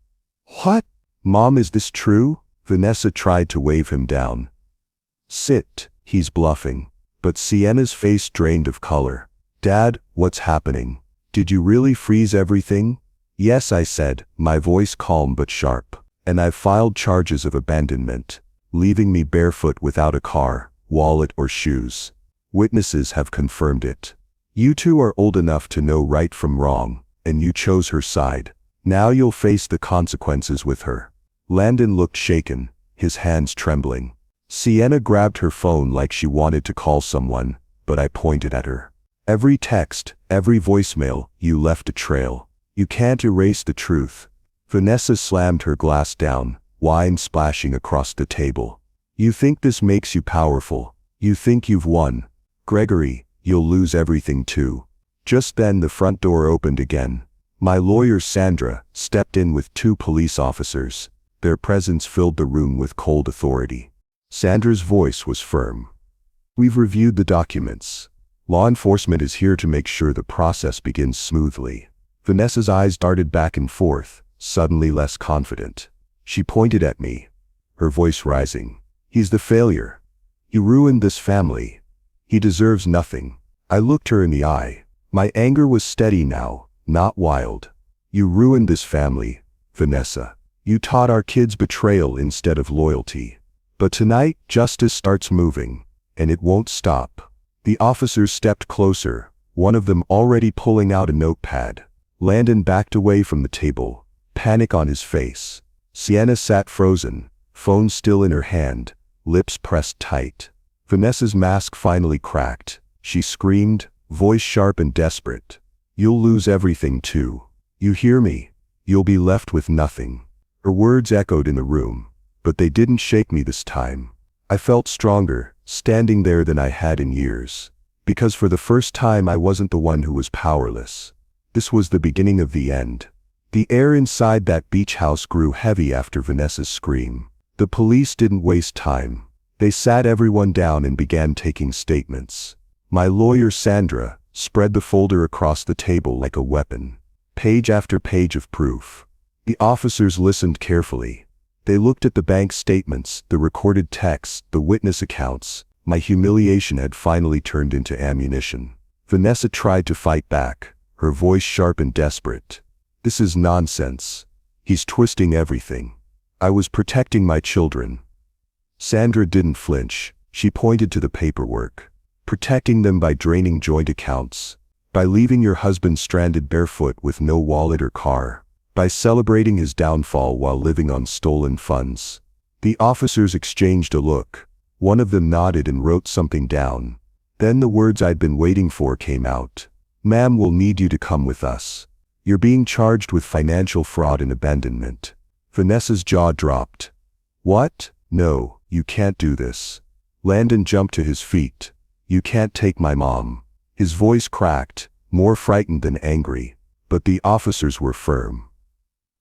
What? Mom, is this true? Vanessa tried to wave him down. Sit, he's bluffing. But Sienna's face drained of color. Dad, what's happening? Did you really freeze everything? Yes, I said, my voice calm but sharp. And I've filed charges of abandonment, leaving me barefoot without a car, wallet or shoes. Witnesses have confirmed it. You two are old enough to know right from wrong, and you chose her side. Now you'll face the consequences with her. Landon looked shaken, his hands trembling. Sienna grabbed her phone like she wanted to call someone, but I pointed at her. Every text, every voicemail, you left a trail. You can't erase the truth. Vanessa slammed her glass down, wine splashing across the table. You think this makes you powerful. You think you've won. Gregory, you'll lose everything too. Just then the front door opened again. My lawyer Sandra stepped in with 2 police officers. Their presence filled the room with cold authority. Sandra's voice was firm. We've reviewed the documents. Law enforcement is here to make sure the process begins smoothly. Vanessa's eyes darted back and forth, suddenly less confident. She pointed at me, her voice rising. He's the failure. You ruined this family. He deserves nothing. I looked her in the eye. My anger was steady now, not wild. You ruined this family, Vanessa. You taught our kids betrayal instead of loyalty. But tonight, justice starts moving, and it won't stop. The officers stepped closer, one of them already pulling out a notepad. Landon backed away from the table, panic on his face. Sienna sat frozen, phone still in her hand, lips pressed tight. Vanessa's mask finally cracked. She screamed, voice sharp and desperate. You'll lose everything too. You hear me? You'll be left with nothing. Her words echoed in the room, but they didn't shake me this time. I felt stronger, standing there than I had in years. Because for the first time I wasn't the one who was powerless. This was the beginning of the end. The air inside that beach house grew heavy after Vanessa's scream. The police didn't waste time. They sat everyone down and began taking statements. My lawyer Sandra spread the folder across the table like a weapon. Page after page of proof. The officers listened carefully. They looked at the bank statements, the recorded texts, the witness accounts. My humiliation had finally turned into ammunition. Vanessa tried to fight back, her voice sharp and desperate. This is nonsense. He's twisting everything. I was protecting my children. Sandra didn't flinch. She pointed to the paperwork. Protecting them by draining joint accounts. By leaving your husband stranded barefoot with no wallet or car. By celebrating his downfall while living on stolen funds. The officers exchanged a look. One of them nodded and wrote something down. Then the words I'd been waiting for came out. Ma'am, we'll need you to come with us. You're being charged with financial fraud and abandonment. Vanessa's jaw dropped. What? No, you can't do this. Landon jumped to his feet. You can't take my mom. His voice cracked, more frightened than angry. But the officers were firm.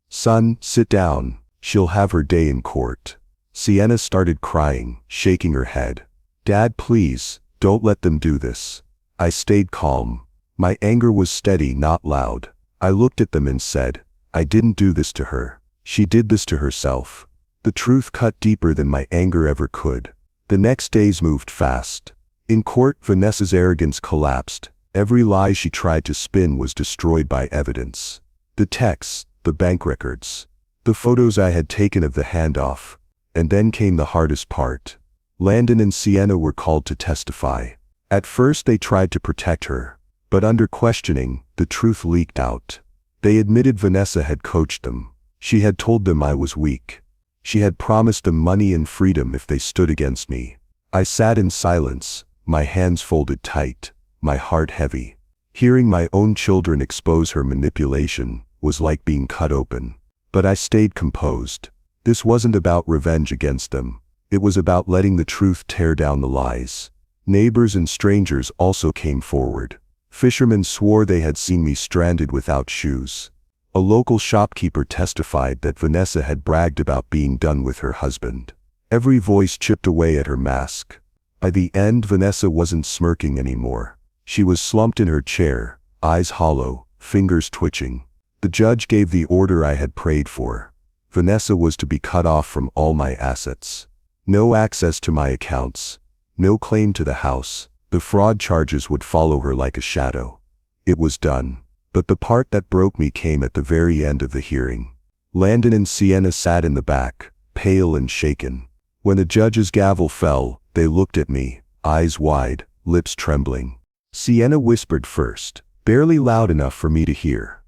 Son, sit down. She'll have her day in court. Sienna started crying, shaking her head. Dad, please, don't let them do this. I stayed calm. My anger was steady, not loud. I looked at them and said, I didn't do this to her. She did this to herself. The truth cut deeper than my anger ever could. The next days moved fast. In court, Vanessa's arrogance collapsed. Every lie she tried to spin was destroyed by evidence. The texts, the bank records, the photos I had taken of the handoff. And then came the hardest part. Landon and Sienna were called to testify. At first they tried to protect her. But under questioning, the truth leaked out. They admitted Vanessa had coached them. She had told them I was weak. She had promised them money and freedom if they stood against me. I sat in silence, my hands folded tight, my heart heavy. Hearing my own children expose her manipulation was like being cut open. But I stayed composed. This wasn't about revenge against them. It was about letting the truth tear down the lies. Neighbors and strangers also came forward. Fishermen swore they had seen me stranded without shoes. A local shopkeeper testified that Vanessa had bragged about being done with her husband. Every voice chipped away at her mask. By the end, Vanessa wasn't smirking anymore. She was slumped in her chair, eyes hollow, fingers twitching. The judge gave the order I had prayed for. Vanessa was to be cut off from all my assets. No access to my accounts. No claim to the house. The fraud charges would follow her like a shadow. It was done. But the part that broke me came at the very end of the hearing. Landon and Sienna sat in the back, pale and shaken. When the judge's gavel fell, they looked at me, eyes wide, lips trembling. Sienna whispered first, barely loud enough for me to hear.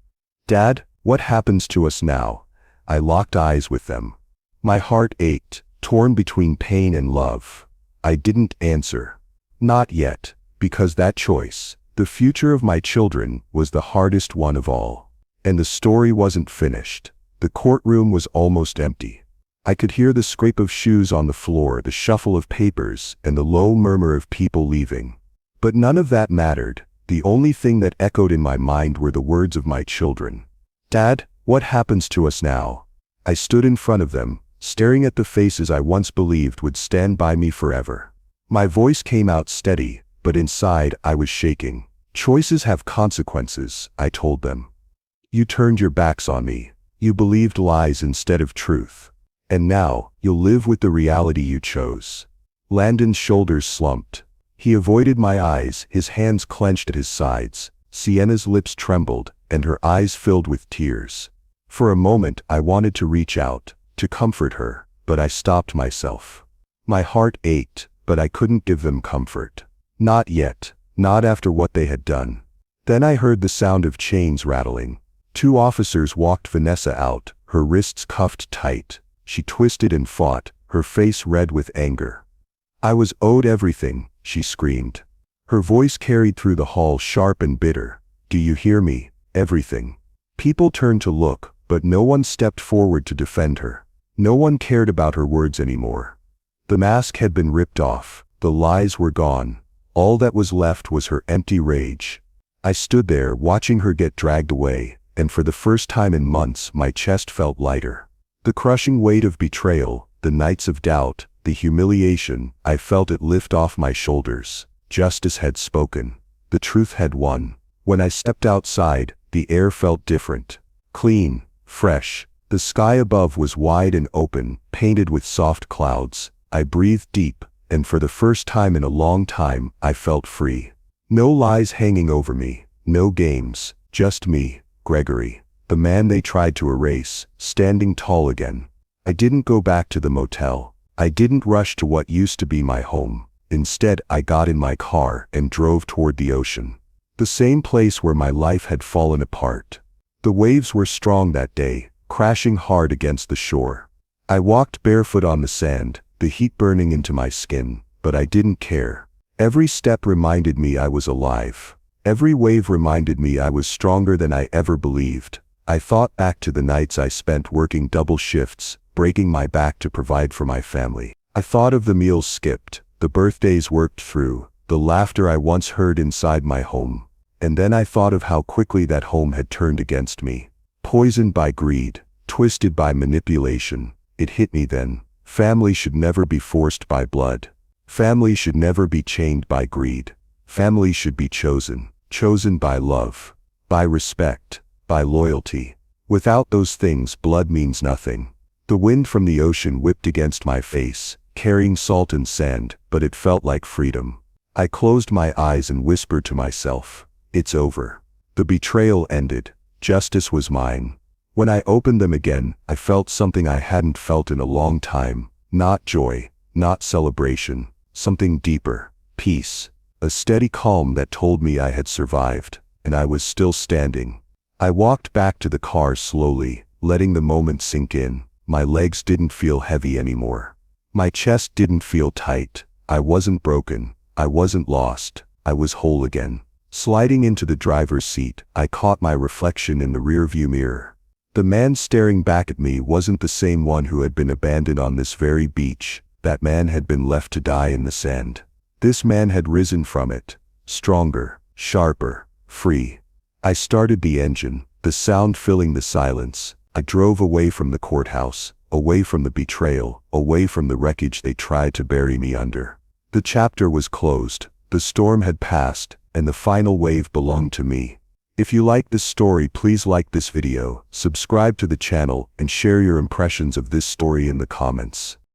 "Dad, what happens to us now?" I locked eyes with them. My heart ached, torn between pain and love. I didn't answer. Not yet, because that choice, the future of my children, was the hardest one of all. And the story wasn't finished. The courtroom was almost empty. I could hear the scrape of shoes on the floor, the shuffle of papers, and the low murmur of people leaving. But none of that mattered. The only thing that echoed in my mind were the words of my children. "Dad, what happens to us now?" I stood in front of them, staring at the faces I once believed would stand by me forever. My voice came out steady, but inside I was shaking. "Choices have consequences," I told them. "You turned your backs on me. You believed lies instead of truth. And now, you'll live with the reality you chose." Landon's shoulders slumped. He avoided my eyes, his hands clenched at his sides. Sienna's lips trembled, and her eyes filled with tears. For a moment I wanted to reach out, to comfort her, but I stopped myself. My heart ached, but I couldn't give them comfort. Not yet, not after what they had done. Then I heard the sound of chains rattling. 2 officers walked Vanessa out, her wrists cuffed tight. She twisted and fought, her face red with anger. "I was owed everything," she screamed. Her voice carried through the hall, sharp and bitter. "Do you hear me? Everything." People turned to look, but no one stepped forward to defend her. No one cared about her words anymore. The mask had been ripped off, the lies were gone. All that was left was her empty rage. I stood there watching her get dragged away, and for the first time in months my chest felt lighter. The crushing weight of betrayal, the nights of doubt, the humiliation, I felt it lift off my shoulders. Justice had spoken. The truth had won. When I stepped outside, the air felt different. Clean, fresh. The sky above was wide and open, painted with soft clouds. I breathed deep, and for the first time in a long time, I felt free. No lies hanging over me, no games, just me, Gregory, the man they tried to erase, standing tall again. I didn't go back to the motel. I didn't rush to what used to be my home. Instead, I got in my car and drove toward the ocean. The same place where my life had fallen apart. The waves were strong that day, crashing hard against the shore. I walked barefoot on the sand, the heat burning into my skin, but I didn't care. Every step reminded me I was alive. Every wave reminded me I was stronger than I ever believed. I thought back to the nights I spent working double shifts, breaking my back to provide for my family. I thought of the meals skipped, the birthdays worked through, the laughter I once heard inside my home. And then I thought of how quickly that home had turned against me. Poisoned by greed, twisted by manipulation. It hit me then. Family should never be forced by blood. Family should never be chained by greed. Family should be chosen by love, by respect, by loyalty. Without those things, blood means nothing. The wind from the ocean whipped against my face, carrying salt and sand, but it felt like freedom. I closed my eyes and whispered to myself, "It's over." The betrayal ended. Justice was mine. When I opened them again, I felt something I hadn't felt in a long time. Not joy, not celebration, something deeper. Peace. A steady calm that told me I had survived, and I was still standing. I walked back to the car slowly, letting the moment sink in. My legs didn't feel heavy anymore. My chest didn't feel tight. I wasn't broken. I wasn't lost. I was whole again. Sliding into the driver's seat, I caught my reflection in the rearview mirror. The man staring back at me wasn't the same one who had been abandoned on this very beach. That man had been left to die in the sand. This man had risen from it, stronger, sharper, free. I started the engine, the sound filling the silence. I drove away from the courthouse, away from the betrayal, away from the wreckage they tried to bury me under. The chapter was closed, the storm had passed, and the final wave belonged to me. If you like this story, please like this video, subscribe to the channel, and share your impressions of this story in the comments.